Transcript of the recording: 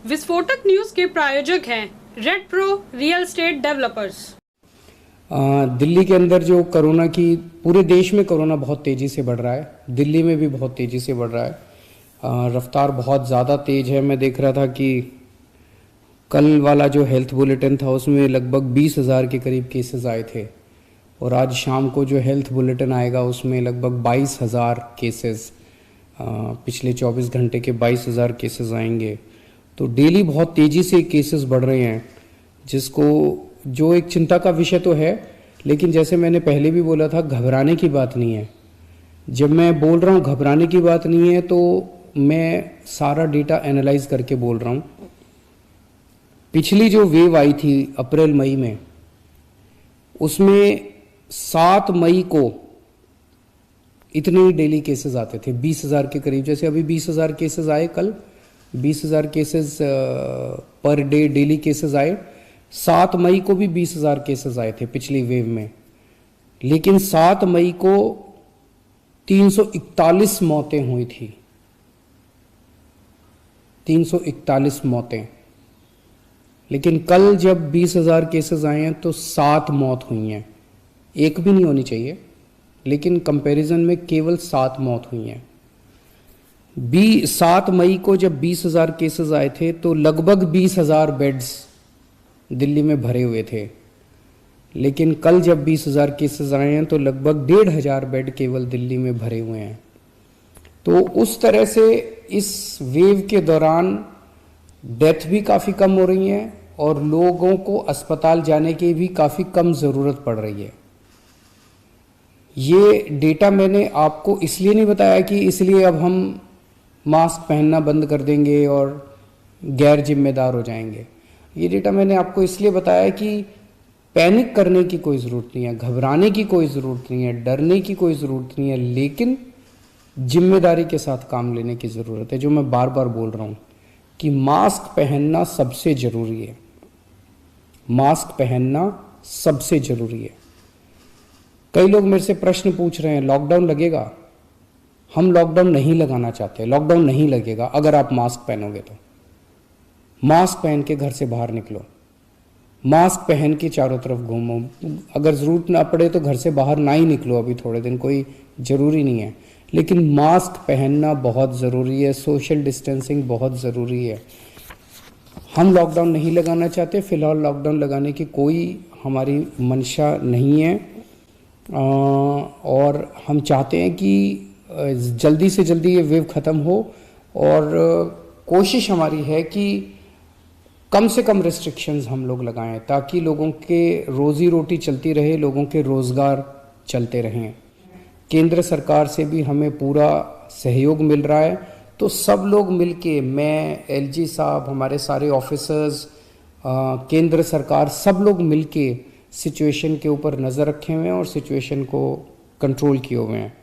विस्फोटक न्यूज के प्रायोजक हैं red pro real estate developers. Delhi के अंदर जो कोरोना की, पूरे देश में कोरोना बहुत तेज़ी से बढ़ रहा है, दिल्ली में भी बहुत तेज़ी से बढ़ रहा है। रफ्तार बहुत ज़्यादा तेज़ है। मैं देख रहा था कि कल वाला जो हेल्थ बुलेटिन था उसमें लगभग 20,000 के करीब केसेस आए थे, और आज शाम को जो हेल्थ बुलेटिन आएगा उसमें लगभग 22,000 केसेस, पिछले 24 घंटे के 22,000 केसेस आएंगे। तो डेली बहुत तेज़ी से केसेस बढ़ रहे हैं, जिसको जो एक चिंता का विषय तो है, लेकिन जैसे मैंने पहले भी बोला था, घबराने की बात नहीं है। जब मैं बोल रहा हूँ घबराने की बात नहीं है तो मैं सारा डेटा एनालाइज करके बोल रहा हूँ। पिछली जो वेव आई थी अप्रैल मई में, उसमें 7 मई को इतने ही डेली केसेस आते थे, 20,000 के करीब। जैसे अभी 20,000 केसेस आए, कल 20,000 cases per day daily cases आए। 7 मई को भी 20,000 केसेस आए थे पिछली वेव में, लेकिन 7 मई को 341 मौतें हुई थी। 341 मौतें। लेकिन कल जब 20,000 केसेस आए हैं तो 7 मौत हुई हैं। एक भी नहीं होनी चाहिए, लेकिन कंपैरिजन में केवल 7 मौत हुई हैं। 7 मई को जब 20,000 केसेस आए थे तो लगभग 20,000 बेड्स दिल्ली में भरे हुए थे, लेकिन कल जब 20,000 केसेस आए हैं तो लगभग 1,500 बेड केवल दिल्ली में भरे हुए हैं। तो उस तरह से इस वेव के दौरान डेथ भी काफ़ी कम हो रही हैं और लोगों को अस्पताल जाने की भी काफ़ी कम ज़रूरत पड़ रही है। ये डेटा मैंने आपको इसलिए नहीं बताया कि इसलिए अब हम मास्क पहनना बंद कर देंगे और गैर जिम्मेदार हो जाएंगे। ये डेटा मैंने आपको इसलिए बताया कि पैनिक करने की कोई ज़रूरत नहीं है, घबराने की कोई ज़रूरत नहीं है, डरने की कोई ज़रूरत नहीं है, लेकिन जिम्मेदारी के साथ काम लेने की ज़रूरत है। जो मैं बार बार बोल रहा हूँ कि मास्क पहनना सबसे ज़रूरी है। मास्क पहनना सबसे ज़रूरी है। कई लोग मेरे से प्रश्न पूछ रहे हैं, लॉकडाउन लगेगा? हम लॉकडाउन नहीं लगाना चाहते, लॉकडाउन नहीं लगेगा अगर आप मास्क पहनोगे तो। मास्क पहन के घर से बाहर निकलो, मास्क पहन के चारों तरफ घूमो। अगर ज़रूरत ना पड़े तो घर से बाहर ना ही निकलो, अभी थोड़े दिन कोई ज़रूरी नहीं है, लेकिन मास्क पहनना बहुत ज़रूरी है। सोशल डिस्टेंसिंग बहुत ज़रूरी है। हम लॉकडाउन नहीं लगाना चाहते, फ़िलहाल लॉकडाउन लगाने की कोई हमारी मंशा नहीं है, और हम चाहते हैं कि जल्दी से जल्दी ये वेव ख़त्म हो, और कोशिश हमारी है कि कम से कम रिस्ट्रिक्शंस हम लोग लगाएं ताकि लोगों के रोज़ी रोटी चलती रहे, लोगों के रोज़गार चलते रहें। केंद्र सरकार से भी हमें पूरा सहयोग मिल रहा है, तो सब लोग मिलके, मैं, एलजी साहब, हमारे सारे ऑफिसर्स, केंद्र सरकार, सब लोग मिलके सिचुएशन के ऊपर नज़र रखे हुए हैं और सिचुएशन को कंट्रोल किए हुए हैं।